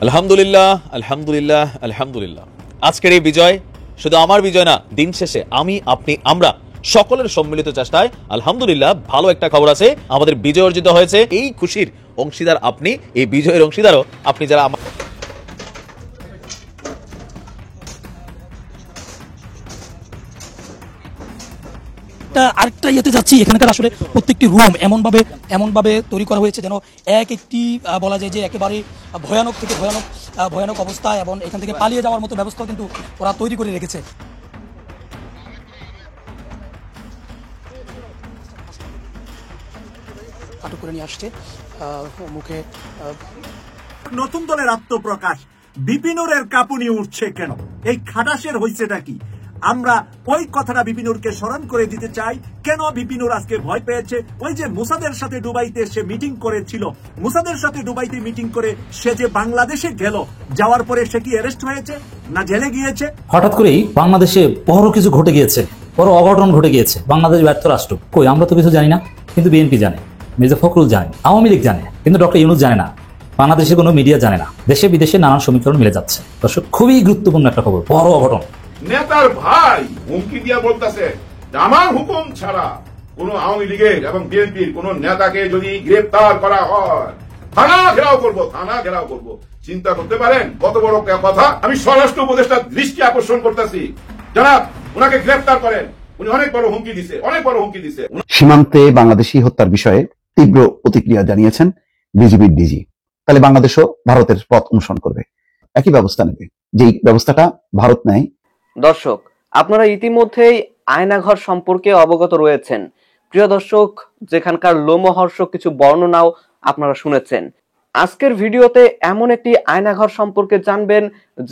আলহামদুলিল্লাহ আলহামদুলিল্লাহ আলহামদুলিল্লাহ। আজকের এই বিজয় শুধু আমার বিজয় না, দিন শেষে আমি, আপনি, আমরা সকলের সম্মিলিত চেষ্টায় আলহামদুলিল্লাহ ভালো একটা খবর আছে, আমাদের বিজয় অর্জিত হয়েছে। এই খুশির অংশীদার আপনি, এই বিজয়ের অংশীদারও আপনি যারা। আরেকটা ইয়েতে যাচ্ছি, এখানকার আসলে প্রত্যেকটি রুম এমনভাবে তৈরি করা হয়েছে যেন একটি বলা যায় যে একেবারে ভয়ানক থেকে ভয়ানক অবস্থা, এবং এখান থেকে পালিয়ে যাওয়ার মতো ব্যবস্থা কিন্তু ওরা তৈরি করে রেখেছে। আটক করে নিয়ে আসছে মুখে। নতুন দলের আত্মপ্রকাশ, বিপিনুরের কাঁপুনি উঠছে কেন? এই খাটাসের হইছেটা কি? আমরা ওই কথাটা বিপিনুরকে স্মরণ করে দিতে চাই। কেন বিপিনুর আজকে ভয় পেয়েছে? ওই যে মুসাদের সাথে দুবাইতে সে মিটিং করেছিল, মুসাদের সাথে দুবাইতে মিটিং করে সে যে বাংলাদেশে গেল, যাওয়ার পরে সে কি অ্যারেস্ট হয়েছে না জেলে গিয়েছে? হঠাৎ করেই বাংলাদেশে বড় কিছু ঘটে গিয়েছে, বড় অঘটন ঘটে গিয়েছে। বাংলাদেশ ব্যর্থ রাষ্ট্র। কই, আমরা তো কিছু জানি না, কিন্তু বিএনপি জানে, মির্জা ফখরুল জানে, আওয়ামী লীগ জানে, কিন্তু ডক্টর ইউনূস জানে না, বাংলাদেশের কোনো মিডিয়া জানে না। দেশে বিদেশে নানান সমীকরণ মিলে যাচ্ছে। দর্শক, খুবই গুরুত্বপূর্ণ একটা খবর, বড় অঘটন। নেতার ভাই হুমকি দিয়া বলতেছে আমার হুকুম ছাড়া কোন আওয়ামী লীগের এবং বিএনপির কোন নেতাকে যদি গ্রেপ্তার করা হয় থানা ঘেরাও করব। চিন্তা করতে পারেন কত বড় কথা? আমি স্বরাষ্ট্র উপদেষ্টার দৃষ্টি আকর্ষণ করতেছি, জনাব ওনাকে গ্রেপ্তার করেন। উনি অনেক বড় হুমকি দিছে। সীমান্তে বাংলাদেশি হত্যার বিষয়ে তীব্র প্রতিক্রিয়া জানিয়েছেন বিজিবির ডিজি। তাহলে বাংলাদেশও ভারতের পথ অনুসরণ করবে, একই ব্যবস্থা নেবে যেই ব্যবস্থাটা ভারত নেয়। দর্শক, আপনারা ইতিমধ্যেই আয়নাঘর সম্পর্কে অবগত রয়েছেন। প্রিয় দর্শক, যেখানকার লোমহর্ষক কিছু বর্ণনাও আপনারা শুনেছেন। আজকের ভিডিওতে এমন একটি আয়নাঘর সম্পর্কে জানবেন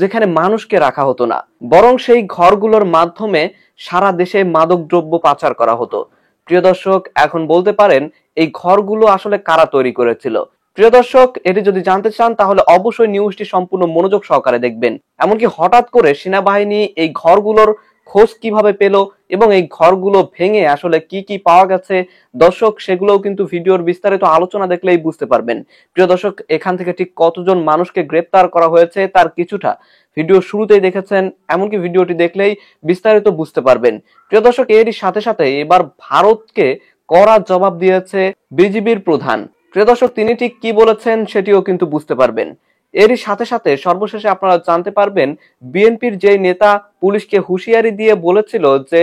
যেখানে মানুষকে রাখা হতো না, বরং সেই ঘরগুলোর মাধ্যমে সারা দেশে মাদকদ্রব্য পাচার করা হতো। প্রিয় দর্শক, এখন বলতে পারেন এই ঘরগুলো আসলে কারা তৈরি করেছিল? প্রিয় দর্শক, এটি যদি জানতে চান তাহলে অবশ্যই নিউজটি সম্পূর্ণ মনোযোগ সহকারে দেখবেন। এমনকি হঠাৎ করে সেনাবাহিনী এই ঘরগুলোর খোঁজ কিভাবে পেল এবং এই ঘরগুলো ভেঙে আসলে কি কি পাওয়া গেছে, দর্শক সেগুলোও কিন্তু ভিডিওর বিস্তারিত আলোচনা দেখলেই বুঝতে পারবেন। প্রিয় দর্শক, এখান থেকে ঠিক কতজন মানুষকে গ্রেপ্তার করা হয়েছে তার কিছুটা ভিডিও শুরুতেই দেখেছেন, এমনকি ভিডিওটি দেখলেই বিস্তারিত বুঝতে পারবেন। প্রিয় দর্শক, এরই সাথে সাথে এবার ভারতকে কড়া জবাব দিয়েছে বিজিবির প্রধান। প্রিয় দর্শক, তিনি ঠিক কি বলেছেন সেটিও কিন্তু বুঝতে পারবেন। এরই সাথে সাথে সর্বশেষে আপনারা জানতে পারবেন বিএনপির যে নেতা পুলিশকে হুঁশিয়ারি দিয়ে বলেছিল যে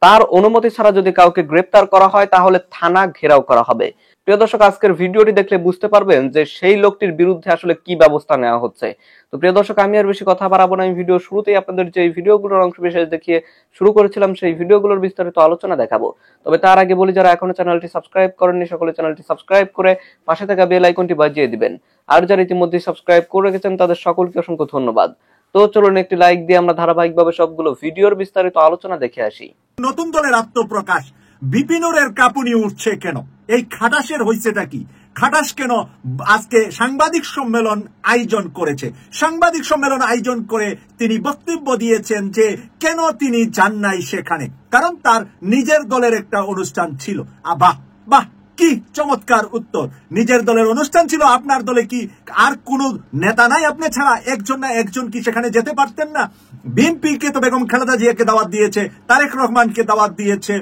তার অনুমতি ছাড়া যদি কাউকে গ্রেপ্তার করা হয় তাহলে থানা ঘেরাও করা হবে। প্রিয় দর্শক, আজকের ভিডিওটি দেখলে বুঝতে পারবেন যে সেই লোকটির বিরুদ্ধে আসলে কি ব্যবস্থা নেওয়া হচ্ছে। তো প্রিয় দর্শক, আমি আর বেশি কথা বাড়াবো না। আমি ভিডিও শুরুতেই আপনাদের যে ভিডিওগুলোর অংশ বিশেষ দেখিয়ে শুরু করেছিলাম সেই ভিডিওগুলোর বিস্তারিত আলোচনা দেখাবো। তবে তার আগে বলি, যারা এখনো চ্যানেলটি সাবস্ক্রাইব করেননি সকলে চ্যানেলটি সাবস্ক্রাইব করে পাশে থাকা বেল আইকনটি বাজিয়ে দিবেন। আর যারা ইতিমধ্যে সাবস্ক্রাইব করে রেখেছেন তাদের সকলকে অসংখ্য ধন্যবাদ। তো চলুন একটি লাইক দিয়ে আমরা ধারাবাহিকভাবে সবগুলো ভিডিওর বিস্তারিত আলোচনা দেখে আসি। নতুন দলের আত্মপ্রকাশ, বিপিনুরের কাঁপুনি উঠছে কেন? এই খাটাসের হইছেটা কি? খাটাস কেন আজকে সাংবাদিক সম্মেলন আয়োজন করেছে? সাংবাদিক সম্মেলন আয়োজন করে তিনি বক্তব্য দিয়েছেন যে কেন তিনি যান নাই সেখানে, কারণ তার নিজের দলের একটা অনুষ্ঠান ছিল। বাহ বাহ, কি চমৎকার উত্তর! নিজের দলের অনুষ্ঠান ছিল, আপনার দলে কি আর কোন নেতা নাই আপনি ছাড়া? একজন না একজন কি সেখানে যেতে পারতেন না? বিএনপি কে তো বেগম খালেদা জিয়াকে দাওয়াত দিয়েছে, তারেক রহমানকে দাওয়াত দিয়েছে,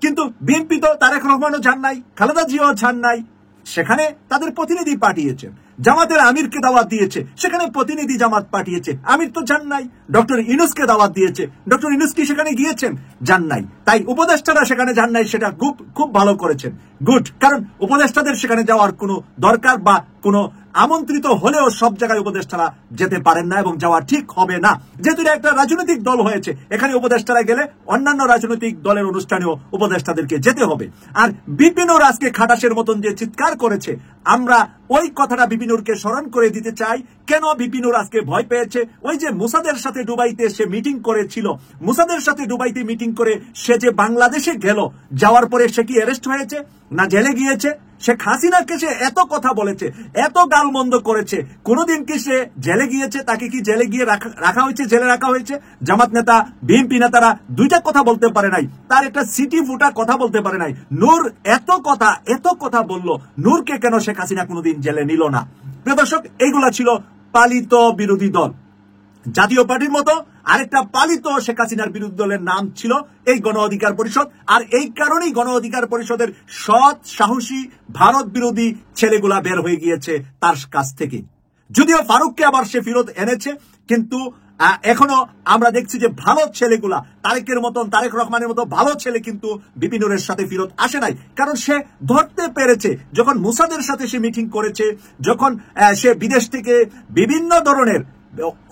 কিন্তু বিএনপি তো তারেক রহমানও যান নাই, খালেদা জিয়াও যান নাই, সেখানে তাদের প্রতিনিধি পাঠিয়েছে। জামাতের আমিরকে দাওয়াত দিয়েছে, সেখানে প্রতিনিধি জামাত পাঠিয়েছে, আমির তো যান নাই। ডক্টর ইউনূসকে দাওয়াত দিয়েছে, ডক্টর ইউনূস কি সেখানে গিয়েছেন? যান নাই। তাই উপদেষ্টারা সেখানে যান নাই, সেটা খুব ভালো করেছেন, গুড। কারণ উপদেষ্টাদের সেখানে যাওয়ার কোনো দরকার বা কোনো আমন্ত্রিত হলেও সব জায়গায় উপদেষ্টারা যেতে পারেন না এবং যাওয়া ঠিক হবে না। যেহেতু একটা রাজনৈতিক দল হয়েছে, এখানে উপদেষ্টারা গেলে অন্যান্য রাজনৈতিক দলের অনুষ্ঠানেও উপদেষ্টাদেরকে যেতে হবে। আর বিপিনুর আজকে খাটাসের মতন যে চিৎকার করেছে, আমরা ওই কথাটা বিপিনুরকে স্মরণ করে দিতে চাই। কেন বিপিনুর আজকে ভয় পেয়েছে? ওই যে মুসাদের সাথে দুবাইতে সে মিটিং করেছিল, মুসাদের সাথে দুবাইতে মিটিং করে সে যে বাংলাদেশে গেল, যাওয়ার পরে সে কি অ্যারেস্ট হয়েছে না জেলে গিয়েছে? শেখ হাসিনাকে সে এত কথা বলেছে, এত গালমন্দ করেছে, কোনদিন কি সে জেলে গিয়েছে? তাকে কি জেলে গিয়ে রাখা হয়েছে, জেলে রাখা হয়েছে? জামাত নেতা, বিএনপি নেতারা দুইটা কথা বলতে পারে নাই, তার একটা সিটি ফুটা কথা বলতে পারে নাই। নূর এত কথা বলল, নূরকে কেন শেখ হাসিনা কোনদিন জেলে নিল না? প্রিয় দর্শক, এইগুলা ছিল পালিত বিরোধী দল। জাতীয় পার্টির মতো আরেকটা পালিত শেখ হাসিনার বিরোধী দলের নাম ছিল এই গণ অধিকার পরিষদ। আর এই কারণেই গণ অধিকার পরিষদের সৎ সাহসী ভারত বিরোধী ছেলেগুলা বের হয়ে গিয়েছে তার কাছ থেকে। যদিও ফারুককে আবার সে ফেরত এনেছে, কিন্তু এখনো আমরা দেখছি যে ভালো ছেলেগুলা তারেক রহমানের মতো ভালো ছেলে কিন্তু বিপিনুরের সাথে ফেরত আসে নাই। কারণ সে ধরতে পেরেছে যখন মুসাদের সাথে সে মিটিং করেছে, যখন সে বিদেশ থেকে বিভিন্ন ধরনের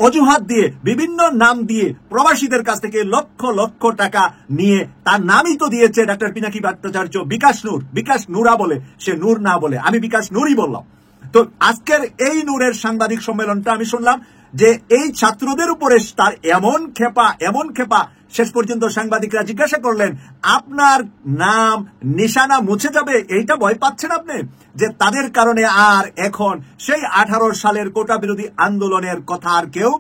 অজুহাত দিয়ে বিভিন্ন নাম দিয়ে প্রবাসীদের কাছ থেকে লক্ষ লক্ষ টাকা নিয়ে, তার নামই তো দিয়েছে ডক্টর পিনাকি ভট্টাচার্য বিকাশ নুরা বলে, সে নূর না বলে, আমি বিকাশ নুরই বললাম। তো আজকের এই নূরের সাংবাদিক সম্মেলনটা আমি শুনলাম যে এই ছাত্রদের উপরে তার এমন খেপা শেষ পর্যন্ত সাংবাদিকরা জিজ্ঞাসা করলেন, আপনার নাম নিশানা মুছে যাবে এইটা ভয় পাচ্ছেন আপনি? যে তাদের কারণে আর এখন সেই 18 সালের কোটা বিরোধী আন্দোলনের কথা আর কেউ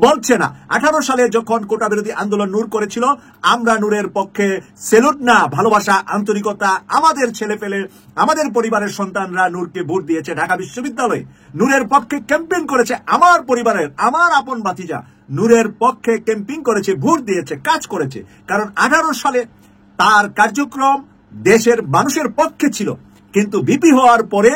বলছে না। 18 সালে যখন কোটা বিরোধী আন্দোলন নূর করেছিল, আমরা নূরের পক্ষে সেলুট না, ভালোবাসা, আন্তরিকতা, আমাদের ছেলেপেলে, আমাদের পরিবারের সন্তানরা নূরকে ভোট দিয়েছে ঢাকা বিশ্ববিদ্যালয়ে, নূরের পক্ষে ক্যাম্পেইন করেছে, আমার পরিবারের আমার আপন ভাতিজা নূরের পক্ষে ক্যাম্পেইন করেছে, ভোট দিয়েছে, কাজ করেছে। কারণ 18 সালে তার কার্যক্রম দেশের মানুষের পক্ষে ছিল। কিন্তু বিপি হওয়ার পরে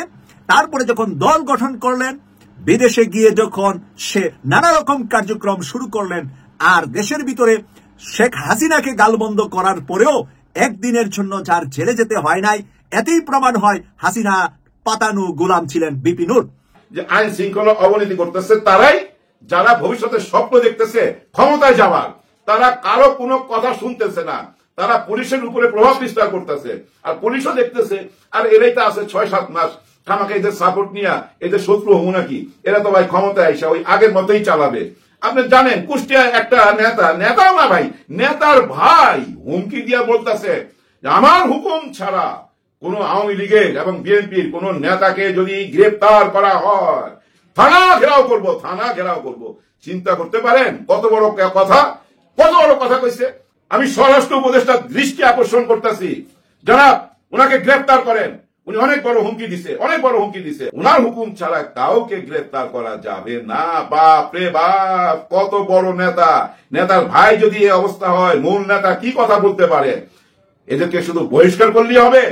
তারপরে যখন দল গঠন করলেন, বিদেশে গিয়ে যখন সে নানা রকম কার্যক্রম শুরু করলেন, আর দেশের ভিতরে শেখ হাসিনাকে গালবন্ধ করার পরেও একদিনের জন্য যার জেলে যেতে হয় নাই, এতেই প্রমাণ হয় হাসিনা পাতানো গোলাম ছিলেন বিপিনুর। যে আইন শৃঙ্খলা অবনতি করতেছে তারাই, যারা ভবিষ্যতে স্বপ্ন দেখতেছে ক্ষমতায় যাওয়ার, তারা কারো কোনো কথা শুনতেছে না, তারা পুলিশের উপরে প্রভাব বিস্তার করতেছে। আর পুলিশও দেখতেছে আর এরাই তো আছে 6-7 মাস আমাকে এদের সাপোর্ট নিয়ে এদের শত্রু হবো নাকি, এরা তো ভাই ক্ষমতায় আইসা ওই আগের মতোই চালাবে। আপনি জানেন কুষ্টিয়ায় একটা নেতাও না ভাই, নেতার ভাই হুমকি দিয়া বলতেছে আমার হুকুম ছাড়া কোন আওয়ামী লীগের এবং বিএনপির কোন নেতাকে যদি গ্রেপ্তার করা হয় থানা ঘেরাও করব। চিন্তা করতে পারেন কত বড় কথা কইছে। আমি স্বরাষ্ট্র উপদেষ্টার দৃষ্টি আকর্ষণ করতেছি, যারা ওনাকে গ্রেপ্তার করেন, উনি অনেক বড় হুমকি দিছে। উনার হুকুম ছাড়া কাউকে গ্রেপ্তার করা যাবে না। বাপ রে বাপ, কত বড় নেতার ভাই যদি এই অবস্থা হয়, মূল নেতা কি কথা বলতে পারে? এদেরকে শুধু বহিষ্কার করলেই হবে?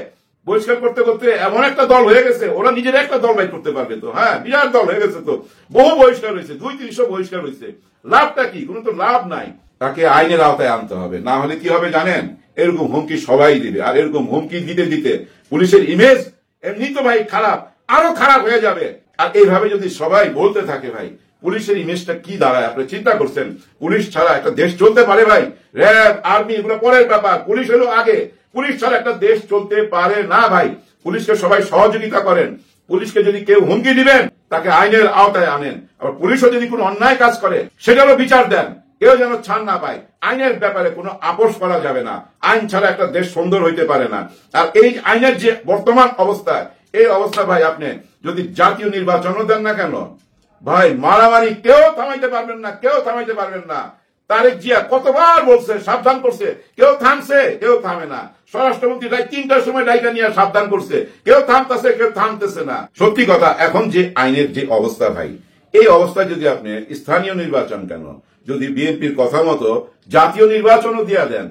বহিষ্কার করতে করতে এমন একটা দল হয়ে গেছে, ওরা নিজের একটা দল বাইর করতে পারবে তো? হ্যাঁ, বিরাট দল হয়ে গেছে তো, বহু বহিষ্কার হয়েছে, 200-300 বহিষ্কার হয়েছে। লাভটা কি? কোনো তো লাভ নাই। তাকে আইনের আওতায় আনতে হবে, না হলে কি হবে জানেন? এরকম হুমকি সবাই দিবে, আর এরকম হুমকি দিতে পুলিশের ইমেজ এমনি তো ভাই খারাপ, আরো খারাপ হয়ে যাবে। আর এইভাবে যদি সবাই বলতে থাকে ভাই, পুলিশের ইমেজটা কি দাঁড়ায়? আপনি চিন্তা করছেন পুলিশ ছাড়া একটা দেশ চলতে পারে ভাই? র্যাব, আর্মি এগুলো পরের ব্যাপার, পুলিশ হলো আগে। পুলিশ ছাড়া একটা দেশ চলতে পারে না ভাই। পুলিশকে সবাই সহযোগিতা করেন। পুলিশকে যদি কেউ হুমকি দিবেন তাকে আইনের আওতায় আনেন। আবার পুলিশও যদি কোনো অন্যায় কাজ করে সেটারও বিচার দেন, কেউ যেন ছাড় না পায়। আইনের ব্যাপারে কোনো আপোষ করা যাবে না। আইন ছাড়া একটা দেশ সুন্দর হইতে পারে না। আর এই আইনের যে বর্তমান অবস্থা, এই অবস্থা ভাই আপনি যদি জাতীয় নির্বাচনও দেন না কেন ভাই, মারামারি কেউ থামাইতে পারবেন না। তারেক জিয়া কতবার বলছে, সাবধান করছে, কেউ থামছে? কেউ থামে না। স্বরাষ্ট্রমন্ত্রী রাত 3টার সময় ডাইকা নিয়ে সাবধান করছে, কেউ থামতেছে না। সত্যি কথা, এখন যে আইনের যে অবস্থা ভাই, এই অবস্থায় যদি আপনি স্থানীয় নির্বাচন কেন, যদি বিএনপির কথা মতো জাতীয় নির্বাচনও দিয়া দেন,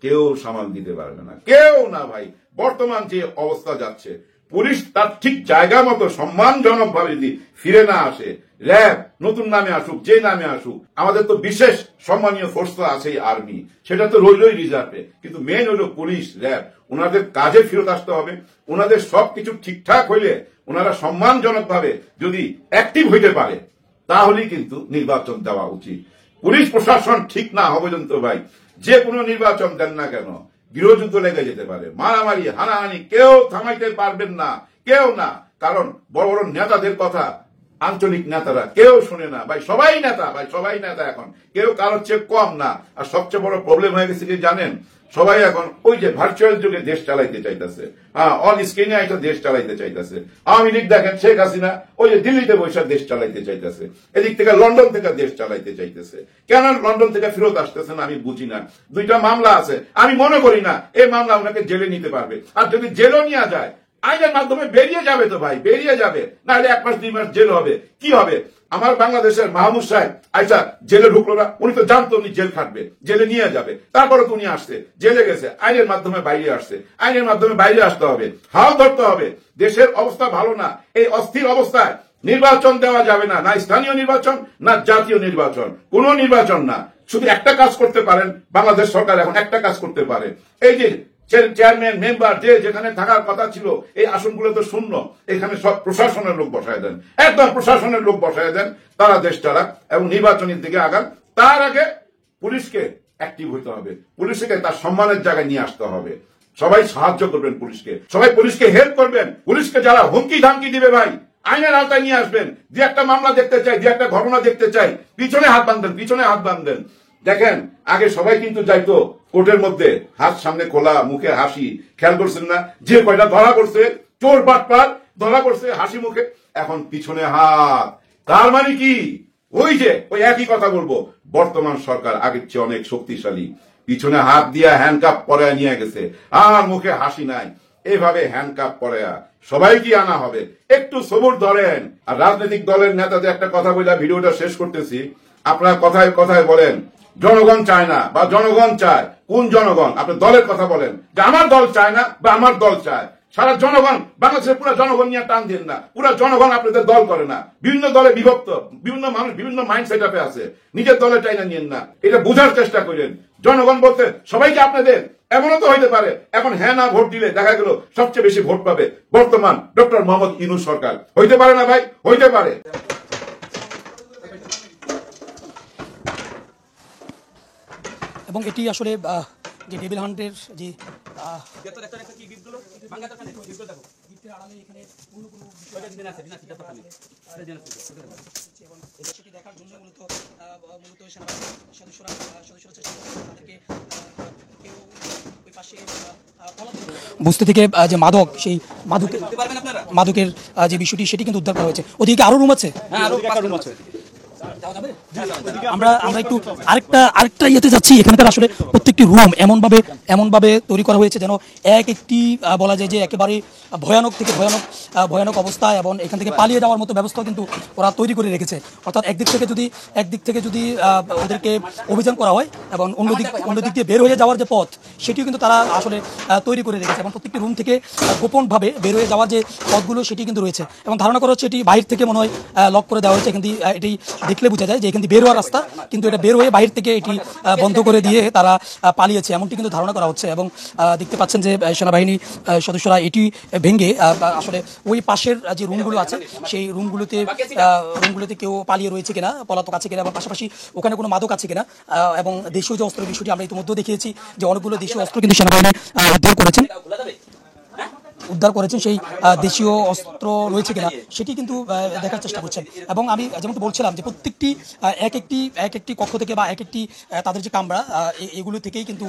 কেউ সামাল দিতে পারবে না, কেউ না ভাই। বর্তমান যে অবস্থা যাচ্ছে, পুলিশ তার ঠিক জায়গা মতো সম্মানজনক ভাবে যদি ফিরে না আসে, র্যাব নতুন নামে আসুক, যে নামে আসুক, আমাদের তো বিশেষ সম্মানীয় ফোর্স তো আছেই, আর্মি, সেটা তো রইলই রিজার্ভে। কিন্তু মেন হলো পুলিশ, র্যাব, ওনাদের কাজে ফেরত আসতে হবে। ওনাদের সবকিছু ঠিকঠাক হইলে, ওনারা সম্মানজনক ভাবে যদি অ্যাক্টিভ হইতে পারে, তাহলেই কিন্তু নির্বাচন দেওয়া উচিত। পুলিশ প্রশাসন ঠিক না হওয়া পর্যন্ত ভাই যে কোনো নির্বাচন দেন না কেন, গৃহযুদ্ধ লেগে যেতে পারে, মারামারি, হানাহানি, কেউ থামাইতে পারবেন না, কেউ না। কারণ বড় বড় নেতাদের কথা আঞ্চলিক নেতারা কেউ শুনে না ভাই। সবাই নেতা এখন, কেউ কারোর চেয়ে কম না। আর সবচেয়ে বড় প্রবলেম হয়ে গেছে কি জানেন? সবাই এখন ওই যে ভার্চুয়াল যুগে দেশ চালাইতে চাইতেছে, অন স্ক্রিনে একটা দেশ চালাইতে চাইতেছে। আওয়ামী লীগ দেখেন, শেখ হাসিনা ওই যে দিল্লিতে বসে দেশ চালাইতে চাইতেছে, এদিক থেকে লন্ডন থেকে দেশ চালাইতে চাইতেছে। কেন লন্ডন থেকে ফেরত আসতেছে না আমি বুঝি না। 2টা মামলা আছে, আমি মনে করি না এই মামলা ওনাকে জেলে নিতে পারবে। আর যদি জেলও নিয়ে যায়, আইনের মাধ্যমে বেরিয়ে যাবে তো ভাই, বেরিয়ে যাবে, নাহলে 1 মাস 2 মাস জেল হবে। কি হবে? আমার বাংলাদেশের মাহমুদ সাহেব আচ্ছা জেলে ঢুকলো না, উনি তো জানতো উনি জেল খাটবে, জেলে নিয়ে যাবে, তারপরে তো উনি আসছে, জেলে গেছে, আইনের মাধ্যমে বাইরে আসছে, আইনের মাধ্যমে বাইরে আসতে হবে, হাল ধরতে হবে। দেশের অবস্থা ভালো না, এই অস্থির অবস্থায় নির্বাচন দেওয়া যাবে না, না স্থানীয় নির্বাচন না জাতীয় নির্বাচন, কোন নির্বাচন না। শুধু একটা কাজ করতে পারেন বাংলাদেশ সরকার, এখন একটা কাজ করতে পারে, এই যে চেয়ারম্যান মেম্বার যে যেখানে থাকার কথা ছিল এই আসনগুলো তো শূন্য, এখানে সব প্রশাসনের লোক বসায় দেন, একদম প্রশাসনের লোক বসায় দেন, তারা দেশ চালাক এবং নির্বাচনের দিকে আগান। তার আগে পুলিশকে অ্যাক্টিভ হইতে হবে, পুলিশকে তার সম্মানের জায়গায় নিয়ে আসতে হবে। সবাই সাহায্য করবেন পুলিশকে, সবাই পুলিশকে হেল্প করবেন। পুলিশকে যারা হুমকি ধামকি দিবে ভাই আইনের আওতায় নিয়ে আসবেন। যে একটা মামলা দেখতে চাই, যে একটা ঘটনা দেখতে চাই, পিছনে হাত বাঁধবেন, পিছনে হাত বাঁধবেন। দেখেন আগে সবাই কিন্তু যাইতো কোর্টের মধ্যে হাত সামনে খোলা, মুখে হাসি, খেয়াল করছেন না? যে কয়টা ধরা করছে চোর বাটপার ধরা করছে হাসি মুখে, এখন পিছনে হাত। তার মানে কি? ওই যে ওই একই কথা বলবো, বর্তমান সরকার আগের চেয়ে অনেক শক্তিশালী, পিছনে হাত দিয়া হ্যান্ডকাপ পরায় নিয়ে গেছে, আর মুখে হাসি নাই। এভাবে হ্যান্ডকাপ পরায়া সবাইকে আনা হবে, একটু সবুর ধরেন। আর রাজনৈতিক দলের নেতাদের একটা কথা বলে ভিডিওটা শেষ করতেছি, আপনারা কথায় কথায় বলেন জনগণ চায় না বা জনগণ চায়। কোন জনগণ? আপনি দলের কথা বলেন যে আমার দল চায় না বা আমার দল চায়। সারা জনগণ, বাংলাদেশের পুরো জনগণ নিয়ে টান দেন না, পুরো জনগণ আপনাদের দল করে না, বিভিন্ন দলে বিভক্ত, বিভিন্ন মানুষ বিভিন্ন মাইন্ড সেট আপে আছে, নিজের দলে চাই না নিয়েন না, এটা বোঝার চেষ্টা করেন। জনগণ বলতে সবাইকে আপনাদের, এমনও তো হইতে পারে এখন হ্যাঁ না ভোট দিলে দেখা গেল সবচেয়ে বেশি ভোট পাবে বর্তমান ডক্টর মোহাম্মদ ইউনূস সরকার। হইতে পারে না ভাই? হইতে পারে। এবং এটি আসলে যে ডেভিল হান্টের যে সেটি দেখার জন্য মূলত সেনাবাহিনীর সদস্যরা চেষ্টা করছে তাদেরকে কেউ ওই পাশে বস্তি থেকে যে মাদক, সেই মাদকের যে বিষয়টি সেটি কিন্তু উদ্ধার করা হয়েছে। ওদিকে আরো রুম আছে, আমরা একটু আরেকটা ইয়েতে যাচ্ছি। এখানকার আসলে প্রত্যেকটি রুম এমনভাবে তৈরি করা হয়েছে যেন এক একটি বলা যায় যে একেবারে ভয়ানক থেকে ভয়ানক অবস্থা, এবং এখান থেকে পালিয়ে যাওয়ার মতো ব্যবস্থা কিন্তু ওরা তৈরি করে রেখেছে। অর্থাৎ একদিক থেকে যদি ওদেরকে অভিযান করা হয় এবং অন্য দিক দিয়ে বের হয়ে যাওয়ার যে পথ সেটিও কিন্তু তারা আসলে তৈরি করে রেখেছে, এবং প্রত্যেকটি রুম থেকে গোপনভাবে বের হয়ে যাওয়ার যে পথগুলো সেটি কিন্তু রয়েছে। এবং ধারণা করা হচ্ছে এটি বাহির থেকে মনে হয় লক করে দেওয়া হয়েছে। এখানে এটি দেখলে বোঝা যায় যে এখান থেকে বের হওয়ার রাস্তা, কিন্তু এটা বের হয়ে বাহির থেকে এটি বন্ধ করে দিয়ে তারা পালিয়েছে, এমনটি কিন্তু ধারণা করা হচ্ছে। এবং দেখতে পাচ্ছেন যে সেনাবাহিনী সদস্যরা এটি ভেঙে আসলে ওই পাশের যে রুমগুলো আছে সেই রুমগুলোতে কেউ পালিয়ে রয়েছে কিনা, পলাতক আছে কিনা, এবং পাশাপাশি ওখানে কোনো মাদক আছে কিনা, এবং দেশীয় যে অস্ত্রের বিষয়টি আমরা ইতিমধ্যে দেখিয়েছি যে অনেকগুলো দেশীয় অস্ত্র কিন্তু সেনাবাহিনী উদ্ধার করেছেন, সেই দেশীয় অস্ত্র রয়েছে কিনা সেটি কিন্তু দেখার চেষ্টা করছেন। এবং আমি যেমন বলছিলাম যে প্রত্যেকটি এক একটি কক্ষ থেকে বা এক একটি তাদের যে কামরা এগুলো থেকেই কিন্তু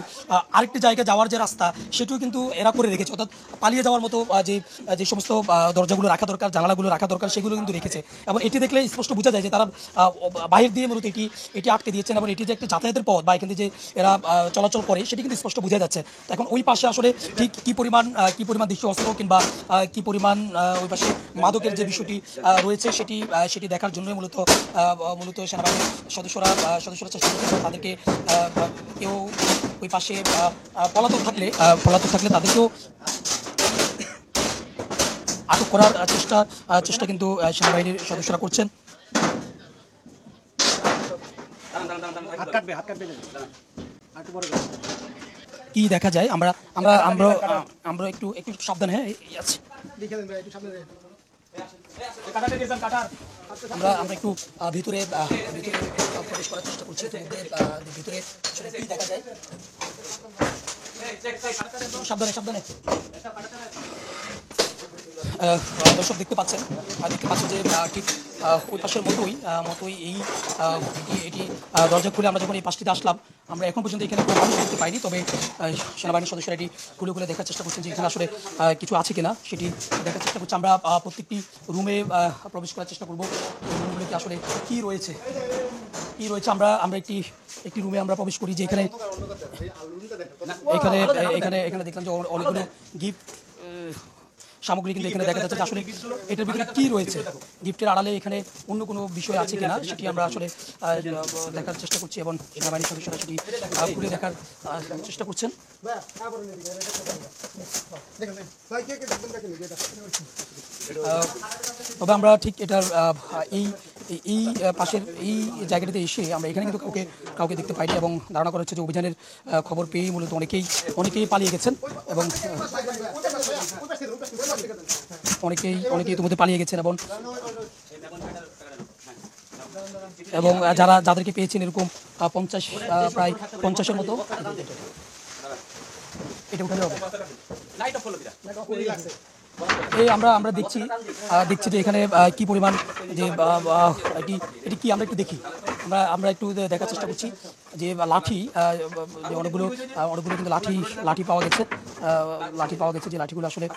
আরেকটি জায়গায় যাওয়ার যে রাস্তা সেটিও কিন্তু এরা করে রেখেছে। অর্থাৎ পালিয়ে যাওয়ার মতো যে সমস্ত দরজাগুলো রাখা দরকার, জানালাগুলো রাখা দরকার, সেগুলো কিন্তু রেখেছে। এবং এটি দেখলে স্পষ্ট বোঝা যায় যে তারা বাহির দিয়ে মূলত এটি আটকে দিয়েছেন, এবং এটি যে একটা যাতায়াতের পথ বা এখান থেকে যে এরা চলাচল করে সেটি কিন্তু স্পষ্ট বোঝা যাচ্ছে। এখন ওই পাশে আসলে ঠিক কি পরিমাণ দেশীয় অস্ত্র কিংবা কি পরিমাণ ওই পাশে মাদকের যে বিষয়টি রয়েছে সেটি দেখার জন্য মূলত সেনাবাহিনীর সদস্যরা চেষ্টা করছে তাদেরকে কেউ ওই পাশে পলাতক থাকলে তাদেরকেও আটক করার চেষ্টা কিন্তু সেনাবাহিনীর সদস্যরা করছেন। কি দেখা যায় আমরা একটু সাবধানে আছি। আমরা একটু ভিতরে প্রবেশ করার চেষ্টা করছি। ভিতরে কি দেখা যায়, সাবধানে দর্শক দেখতে পাচ্ছেন যে ঠিক ওই পাশের মতোই এটি দরজা খুলে আমরা যখন এই পাশটিতে আসলাম, আমরা এখন পর্যন্ত এখানে কোনো মানুষ দেখতে পাইনি। তবে সেনাবাহিনীর সদস্যরা এটি খুলে দেখার চেষ্টা করছেন যে এখানে আসলে কিছু আছে কিনা সেটি দেখার চেষ্টা করছি। আমরা প্রত্যেকটি রুমে প্রবেশ করার চেষ্টা করবো, রুমগুলোতে আসলে কি রয়েছে। আমরা একটি রুমে আমরা প্রবেশ করি যে এখানে দেখলাম যে অনেকগুলো গিফট সামগ্রী কিন্তু এখানে দেখা যাচ্ছে যে আসলে এটার ভিতরে কি রয়েছে, গিফটের আড়ালে এখানে অন্য কোনো বিষয় আছে কিনা সেটি আমরা আসলে দেখার চেষ্টা করছি এবং সেনাবাহিনীর সদস্যরা সেটি ঘুরে দেখার চেষ্টা করছেন। তবে আমরা ঠিক এটার এই এই পাশের এই জায়গাটিতে এসে আমরা এখানে কিন্তু কাউকে দেখতে পাইনি এবং ধারণা করা হচ্ছে যে অভিযানের খবর পেয়েই মূলত অনেকেই পালিয়ে গেছেন এবং অনেকেই ইতিমধ্যে পালিয়ে গেছেন এবং যাদেরকে পেয়েছেন এরকম 50 প্রায় 50-এর মতো। এটা উঠালে হবে। এই আমরা দেখছি যে এখানে কি পরিমাণ যে এটি কি আমরা একটু দেখি, আমরা একটু দেখার চেষ্টা করছি যে লাঠি, যে অনেকগুলো কিন্তু লাঠি পাওয়া গেছে, যে লাঠিগুলো আসলে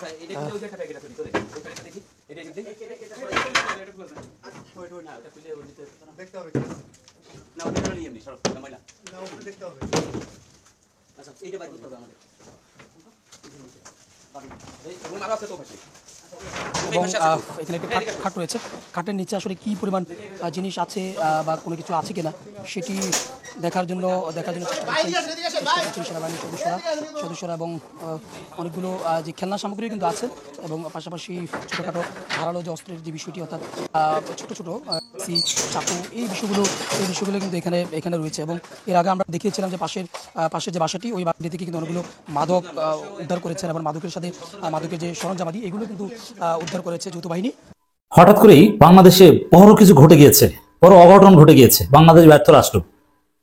এবং এখানে একটা খাট রয়েছে, খাটের নিচে আসলে কি পরিমাণ জিনিস আছে বা কোনো কিছু আছে কিনা সেটি দেখার জন্য চেষ্টা করছেন সেনাবাহিনীর সদস্যরা এবং অনেকগুলো যে খেলনা সামগ্রী কিন্তু আছে এবং পাশাপাশি ছোটোখাটো ধারালো যে অস্ত্রের যে বিষয়টি, অর্থাৎ ছোটো চাকু, এই বিষয়গুলো কিন্তু এখানে রয়েছে। এবং এর আগে আমরা দেখিয়েছিলাম যে পাশের যে বাসাটি, ওই বাসাটি থেকে কিন্তু অনেকগুলো মাদক উদ্ধার করেছেন এবং মাদকের যে সরঞ্জামাদি এগুলো কিন্তু উদ্ধার করেছে যৌথ বাহিনী। হঠাৎ করেই বাংলাদেশে বড় কিছু ঘটে গিয়েছে, বড় অঘটন ঘটে গিয়েছে। বাংলাদেশ ব্যর্থ রাষ্ট্র।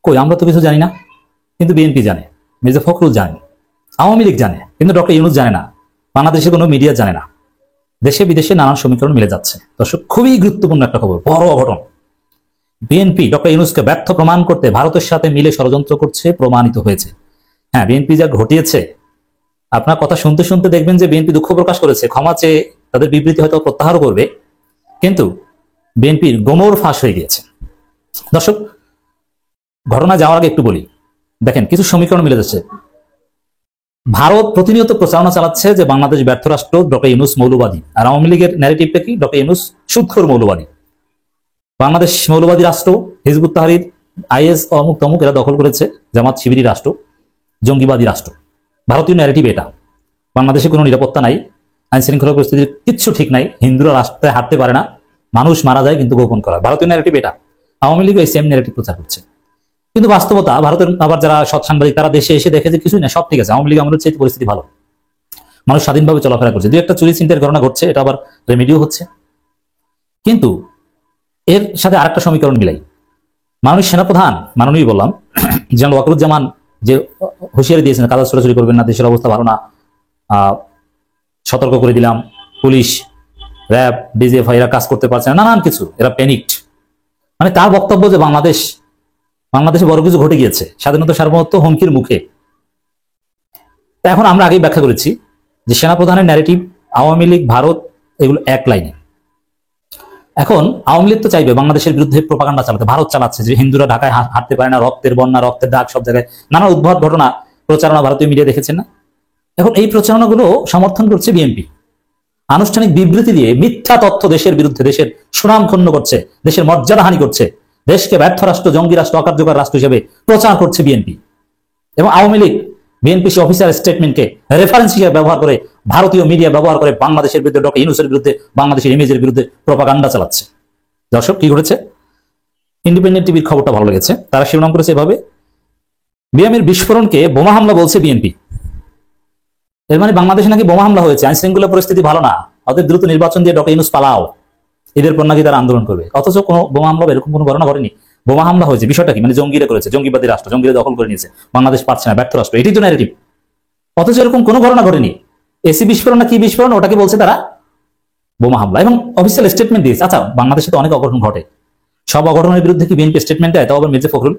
কই, আমরা তো কিছু জানি না, কিন্তু বিএনপি জানে, মির্জা ফখরুল জানে, আওয়ামী লীগ জানে, কিন্তু ডক্টর ইউনূস জানে না, বাংলাদেশের কোনো মিডিয়া জানে না। দেশে বিদেশে নানান সমীকরণ মিলে যাচ্ছে। দর্শক, খুবই গুরুত্বপূর্ণ একটা খবর, বড় অঘটন। বিএনপি ডক্টর ইউনূসকে ব্যর্থ প্রমাণ করতে ভারতের সাথে মিলে ষড়যন্ত্র করছে, প্রমাণিত হয়েছে। হ্যাঁ, বিএনপি যা ঘটিয়েছে, আপনার কথা শুনতে শুনতে দেখবেন যে বিএনপি দুঃখ প্রকাশ করেছে, ক্ষমা চেয়ে তাদের বিবৃতি হয়তো প্রত্যাহার করবে, কিন্তু বিএনপির গোমর ফাঁস হয়ে গিয়েছে। দর্শক, ঘটনা যাওয়ার আগে একটু বলি, দেখেন কিছু সমীকরণ মিলে যাচ্ছে। ভারত প্রতিনিয়ত প্রচারণা চালাচ্ছে যে বাংলাদেশ ব্যর্থ রাষ্ট্র, ডক্টর ইউনূস মৌলবাদী, আর আওয়ামী লীগের ন্যারেটিভটা কি, ডক্টর ইউনূস সুদখোর মৌলবাদী। বাংলাদেশ মৌলবাদী রাষ্ট্র, হিজবুত তাহরির, আইএস, অমুক তমুক এরা দখল করেছে, জামাত শিবিরি রাষ্ট্র, জঙ্গিবাদী রাষ্ট্র। ভারতীয় ন্যারেটিভ এটা। বাংলাদেশে কোনো নিরাপত্তা নাই, আইন শৃঙ্খলা পরিস্থিতির কিচ্ছু ঠিক নাই, হিন্দুরা রাস্তায় হাঁটতে পারে না, মানুষ মারা যায় কিন্তু গোপন করা। ভারতীয় ন্যারেটিভ এটা। আওয়ামী লীগ এই সেম ন্যারেটিভ প্রচার করছে। কিন্তু বাস্তবতা, ভারতের আবার যারা সৎ সাংবাদিক তারা দেশে এসে দেখে যে কিছুই না, সব ঠিক আছে, আওয়ামী লীগ আমাদের চেয়ে পরিস্থিতি ভালো, মানুষ স্বাধীনভাবে চলাফেরা করছে, দু একটা চুরি ছিনতাইয়ের ঘটনা ঘটছে, এটা আবার রেমেডিও হচ্ছে। কিন্তু এর সাথে আরেকটা সমীকরণ মিলাই। মাননীয় সেনাপ্রধান, মাননীয় বললাম, জেনারেল ওয়াকারুজ্জামান যে হুঁশিয়ারি দিয়েছেন কাগজ ছোড়াছুড়ি করবেন না, দেশের অবস্থা ভালো না, সতর্ক করে দিলাম, পুলিশ, র্যাব, ডিজিএফআই এরা কাজ করতে পারছে না, নানান কিছু, এরা প্যানিকড। মানে তার বক্তব্য যে বাংলাদেশে বড় কিছু ঘটে গিয়েছে, স্বাধীনতা সার্বভৌমত্ব হুমকির মুখে। এখন আমরা আগেই ব্যাখ্যা করেছি যে সেনাপ্রধানের ন্যারেটিভ, আওয়ামী লীগ, ভারত এগুলো এক লাইনে। এখন আওয়ামী লীগ তো চাইবে বাংলাদেশের বিরুদ্ধে প্রোপাগান্ডা চালাতে, ভারত চালাচ্ছে যে হিন্দুরা ঢাকায় হাঁটতে পারে না, রক্তের বন্যা, রক্তের দাগ, সব জায়গায় নানা উদ্ভট ঘটনা, প্রচারণা ভারতীয় মিডিয়া দেখেছেন না। এখন এই প্রচারণাগুলো সমর্থন করছে বিএনপি, আনুষ্ঠানিক বিবৃতি দিয়ে মিথ্যা তথ্য দেশের বিরুদ্ধে, দেশের সুনাম ক্ষুণ্ণ করছে, দেশের মর্যাদা হানি করছে, দেশকে ব্যর্থ রাষ্ট্র, জঙ্গি রাষ্ট্র, অকার্যকর রাষ্ট্র হিসেবে প্রচার করছে বিএনপি। এবং আওয়ামী লীগ বিএনপি অফিসার স্টেটমেন্টকে রেফারেন্স হিসেবে ব্যবহার করে, ভারতীয় মিডিয়া ব্যবহার করে বাংলাদেশের বিরুদ্ধে, ডক্টর ইউনূসের বিরুদ্ধে, বাংলাদেশের ইমেজের বিরুদ্ধে প্রোপাগান্ডা চালাচ্ছে। দর্শক, কি ঘটেছে? ইন্ডিপেন্ডেন্ট টিভির খবরটা ভালো লেগেছে, তারা শিরোনাম করেছে এভাবে, বিএমএর বিস্ফোরণকে বোমা হামলা বলছে বিএনপি। এর মানে বাংলাদেশে নাকি বোমা হামলা হয়েছে, আইন শৃঙ্খলা পরিস্থিতি ভালো না, অতএব দ্রুত নির্বাচন দিয়ে ডক্টর ইউনূস পালাও, এদের পর নাকি তারা আন্দোলন করবে। অথচ কোনো বোমা হামলা, এরকম কোনো ঘটনা ঘটেনি। বোমা হামলা হয়েছে, বিষয়টা কি, মানে জঙ্গিরা করেছে, জঙ্গিবাদী রাষ্ট্র, জঙ্গিরা দখল করে নিয়েছে, বাংলাদেশ পারছে না, ব্যর্থ রাষ্ট্র, এটি তো ন্যারেটিভ। অথচ এরকম কোনো ঘটনা ঘটেনি। এসি বিস্ফোরণ না কি বিস্ফোরণ, ওটাকে বলছে তারা বোমা হামলা, এবং অফিসিয়াল স্টেটমেন্ট দিয়েছে। আচ্ছা, বাংলাদেশে তো অনেক অঘটন ঘটে, সব অঘটনের বিরুদ্ধে কি বিএনপি স্টেটমেন্ট দেয়? তাও আবার মির্জা ফখরুল।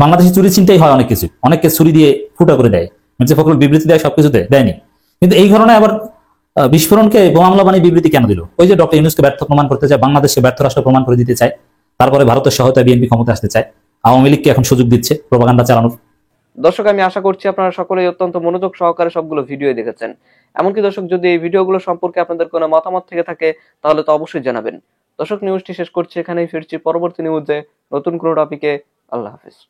বাংলাদেশে চুরি চিন্তাই হয় অনেক কিছু, অনেককে চুরি দিয়ে ফুটা করে দেয়, মির্জা ফখরুল বিবৃতি দেয়, সবকিছুতে দেয়নি। কিন্তু এই ঘটনায় আবার বিস্ফোরণকে বোমা হামলা বানিয়ে বিবৃতি কেন দিল? ওই যে ডক্টর ইউনূসকে ব্যর্থ প্রমাণ করতে চায়, বাংলাদেশকে ব্যর্থ রাষ্ট্র প্রমাণ করে দিতে চায়, তারপরে ভারতের সহায়তায় বিএনপি ক্ষমতা আসতে চায়, আওয়ামী লীগকে এখন সুযোগ দিচ্ছে প্রোপাগান্ডা চালানোর। দর্শক, আমি আশা করছি আপনারা সকলেই অত্যন্ত মনোযোগ সহকারে সবগুলো ভিডিও দেখেছেন। এমনকি দর্শক, যদি এই ভিডিওগুলো সম্পর্কে আপনাদের কোনো মতামত থেকে থাকে তাহলে তো অবশ্যই জানাবেন। দর্শক, নিউজটি শেষ করছি এখানেই, ফিরছি পরবর্তী নিউজে নতুন কোনো টপিকে। আল্লাহ হাফিজ।